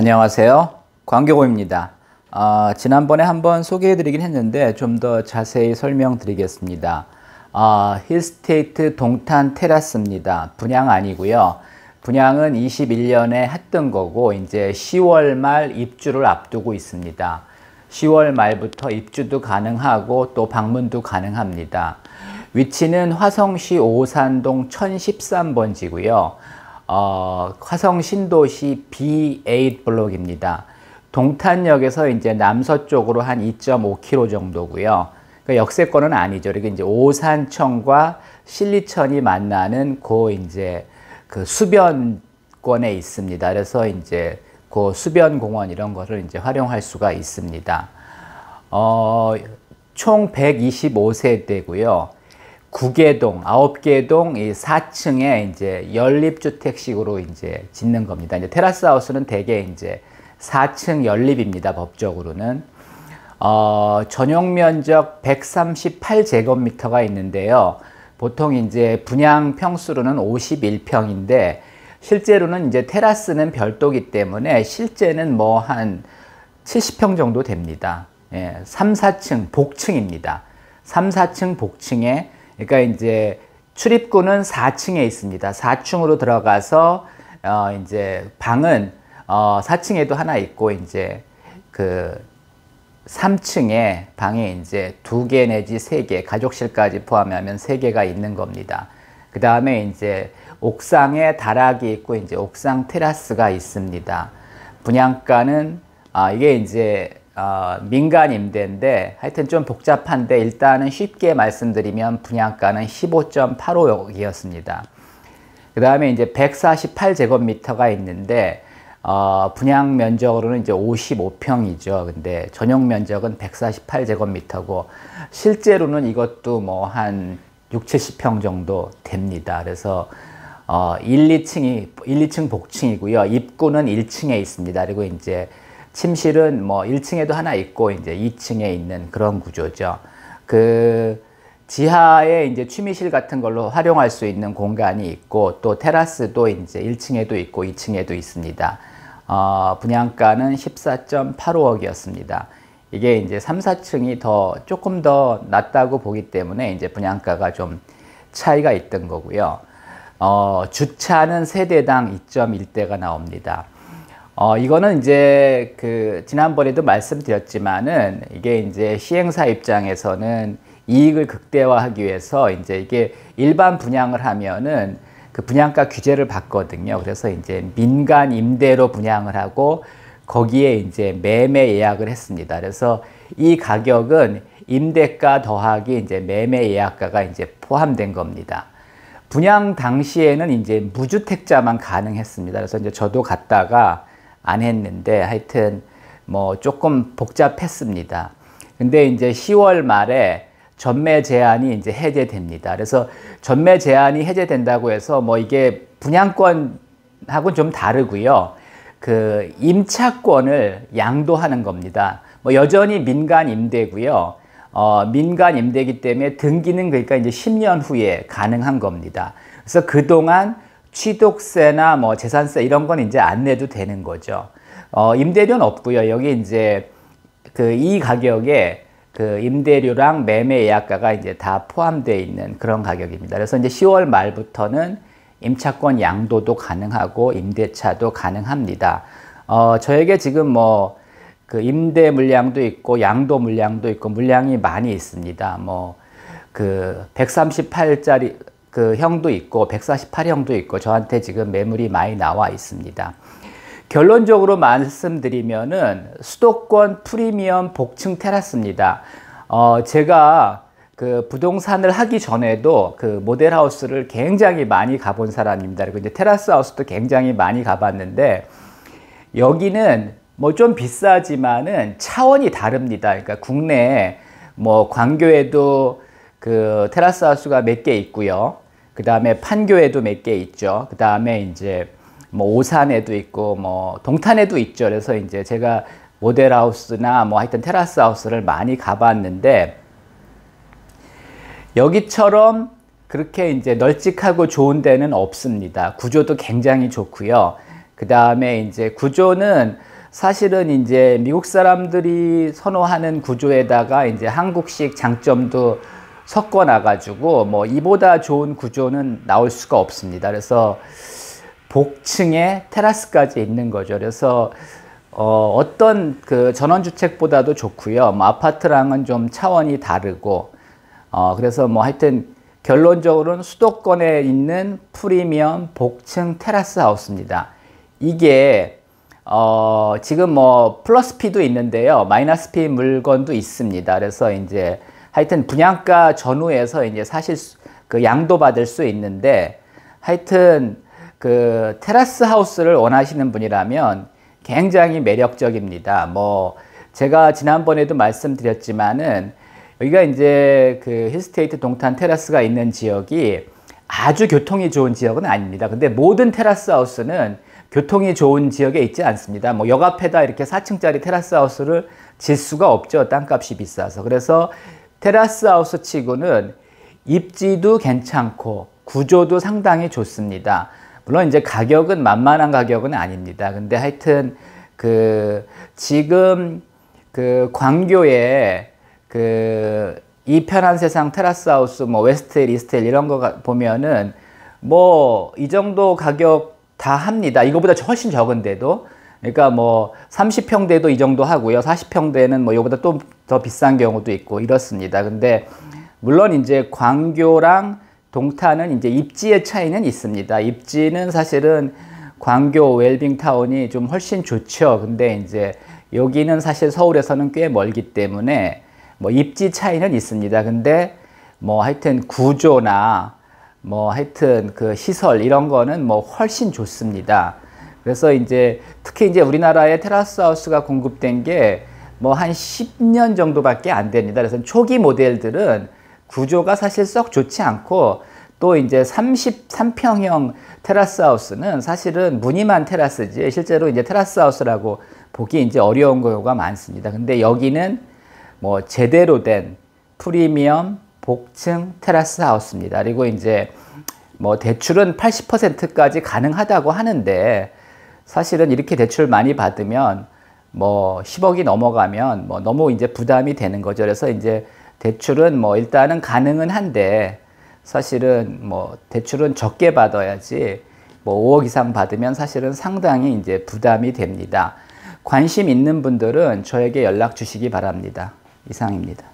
안녕하세요. 광교고입니다. 지난번에 한번 소개해 드리긴 했는데 좀 더 자세히 설명드리겠습니다. 힐스테이트 동탄 테라스입니다. 분양 아니고요. 분양은 21년에 했던 거고 이제 10월 말 입주를 앞두고 있습니다. 10월 말부터 입주도 가능하고 또 방문도 가능합니다. 위치는 화성시 오산동 1013번지고요. 화성 신도시 B8 블록입니다. 동탄역에서 이제 남서쪽으로 한 2.5km 정도고요. 그러니까 역세권은 아니죠. 그리고 이제 오산천과 신리천이 만나는 이제 그 수변권에 있습니다. 그래서 이제 그 수변공원 이런 거를 이제 활용할 수가 있습니다. 총 125세대고요. 9개 동, 9개 동, 이 4층에 이제 연립주택식으로 이제 짓는 겁니다. 이제 테라스 하우스는 대개 이제 4층 연립입니다. 법적으로는. 전용 면적 138제곱미터가 있는데요. 보통 이제 분양 평수로는 51평인데, 실제로는 이제 테라스는 별도기 때문에 실제는 뭐 한 70평 정도 됩니다. 예, 3, 4층 복층입니다. 3, 4층 복층에 그러니까 이제 출입구는 4층에 있습니다. 4층으로 들어가서 이제 방은 4층에도 하나 있고 이제 그 3층에 방이 이제 2개 내지 3개, 가족실까지 포함하면 3개가 있는 겁니다. 그 다음에 이제 옥상에 다락이 있고 이제 옥상 테라스가 있습니다. 분양가는 이게 이제 민간 임대인데 하여튼 좀 복잡한데 일단은 쉽게 말씀드리면 분양가는 15.85억이었습니다. 그 다음에 이제 148제곱미터가 있는데 분양 면적으로는 이제 55평이죠. 근데 전용 면적은 148제곱미터고 실제로는 이것도 뭐 한 6, 70평 정도 됩니다. 그래서 1, 2층 복층이고요. 입구는 1층에 있습니다. 그리고 이제 침실은 뭐 1층에도 하나 있고 이제 2층에 있는 그런 구조죠. 그 지하에 이제 취미실 같은 걸로 활용할 수 있는 공간이 있고 또 테라스도 이제 1층에도 있고 2층에도 있습니다. 분양가는 14.85억이었습니다. 이게 이제 3, 4층이 조금 더 낮다고 보기 때문에 이제 분양가가 좀 차이가 있던 거고요. 주차는 세대당 2.1대가 나옵니다. 이거는 이제 지난번에도 말씀드렸지만은 이게 이제 시행사 입장에서는 이익을 극대화하기 위해서 이제 이게 일반 분양을 하면은 그 분양가 규제를 받거든요. 그래서 이제 민간 임대로 분양을 하고 거기에 이제 매매 예약을 했습니다. 그래서 이 가격은 임대가 더하기 이제 매매 예약가가 이제 포함된 겁니다. 분양 당시에는 이제 무주택자만 가능했습니다. 그래서 이제 저도 갔다가 안 했는데 하여튼 뭐 조금 복잡했습니다. 근데 이제 10월 말에 전매 제한이 이제 해제됩니다. 그래서 전매 제한이 해제된다고 해서 뭐 이게 분양권하고는 좀 다르고요. 그 임차권을 양도하는 겁니다. 뭐 여전히 민간 임대고요. 민간 임대이기 때문에 등기는 그러니까 이제 10년 후에 가능한 겁니다. 그래서 그동안 취득세나 뭐 재산세 이런 건 이제 안 내도 되는 거죠. 임대료는 없고요. 여기 이제 이 가격에 임대료랑 매매 예약가가 이제 다 포함되어 있는 그런 가격입니다. 그래서 이제 10월 말부터는 임차권 양도도 가능하고 임대차도 가능합니다. 저에게 지금 뭐 임대 물량도 있고 양도 물량도 있고 물량이 많이 있습니다. 뭐 138짜리 형도 있고 148형도 있고 저한테 지금 매물이 많이 나와 있습니다. 결론적으로 말씀드리면은 수도권 프리미엄 복층 테라스입니다. 제가 부동산을 하기 전에도 모델하우스를 굉장히 많이 가본 사람입니다. 그리고 이제 테라스 하우스도 굉장히 많이 가봤는데 여기는 뭐 좀 비싸지만은 차원이 다릅니다. 그러니까 국내에 뭐 광교에도 테라스 하우스가 몇 개 있고요. 그 다음에 판교에도 몇 개 있죠. 그 다음에 이제 뭐 오산에도 있고 뭐 동탄에도 있죠. 그래서 이제 제가 모델하우스나 뭐 하여튼 테라스 하우스를 많이 가봤는데 여기처럼 그렇게 이제 널찍하고 좋은 데는 없습니다. 구조도 굉장히 좋고요. 그 다음에 이제 구조는 사실은 이제 미국 사람들이 선호하는 구조에다가 이제 한국식 장점도 섞어 놔가지고 뭐 이보다 좋은 구조는 나올 수가 없습니다. 그래서 복층에 테라스까지 있는 거죠. 그래서 어떤 그 전원주택보다도 좋고요. 뭐 아파트랑은 좀 차원이 다르고 그래서 뭐 하여튼 결론적으로는 수도권에 있는 프리미엄 복층 테라스 하우스입니다. 이게 지금 뭐 플러스 P도 있는데요. 마이너스 P 물건도 있습니다. 그래서 이제 하여튼 분양가 전후에서 이제 사실 그 양도받을 수 있는데 하여튼 그 테라스 하우스를 원하시는 분이라면 굉장히 매력적입니다. 뭐 제가 지난번에도 말씀드렸지만은 여기가 이제 그 힐스테이트 동탄 테라스가 있는 지역이 아주 교통이 좋은 지역은 아닙니다. 근데 모든 테라스 하우스는 교통이 좋은 지역에 있지 않습니다. 뭐 역 앞에다 이렇게 4층짜리 테라스 하우스를 질 수가 없죠. 땅값이 비싸서. 그래서 테라스 하우스 치고는 입지도 괜찮고 구조도 상당히 좋습니다. 물론 이제 가격은 만만한 가격은 아닙니다. 근데 하여튼 그 지금 그 광교에 그 이 편한 세상 테라스 하우스 뭐 웨스트힐, 이스트힐 이런 거 보면은 뭐 이 정도 가격 다 합니다. 이거보다 훨씬 적은데도. 그러니까 뭐 30평대도 이 정도 하고요. 40평대는 뭐 이거보다 또 더 비싼 경우도 있고 이렇습니다. 근데 물론 이제 광교랑 동탄은 이제 입지의 차이는 있습니다. 입지는 사실은 광교 웰빙타운이 좀 훨씬 좋죠. 근데 이제 여기는 사실 서울에서는 꽤 멀기 때문에 뭐 입지 차이는 있습니다. 근데 뭐 하여튼 구조나 뭐 하여튼 그 시설 이런 거는 뭐 훨씬 좋습니다. 그래서 이제 특히 이제 우리나라에 테라스 하우스가 공급된 게 뭐 한 10년 정도밖에 안 됩니다. 그래서 초기 모델들은 구조가 사실 썩 좋지 않고 또 이제 33평형 테라스 하우스는 사실은 무늬만 테라스지 실제로 이제 테라스 하우스라고 보기 이제 어려운 경우가 많습니다. 근데 여기는 뭐 제대로 된 프리미엄 복층 테라스 하우스입니다. 그리고 이제 뭐 대출은 80%까지 가능하다고 하는데 사실은 이렇게 대출 많이 받으면 뭐 10억이 넘어가면 뭐 너무 이제 부담이 되는 거죠. 그래서 이제 대출은 뭐 일단은 가능은 한데 사실은 뭐 대출은 적게 받아야지 뭐 5억 이상 받으면 사실은 상당히 이제 부담이 됩니다. 관심 있는 분들은 저에게 연락 주시기 바랍니다. 이상입니다.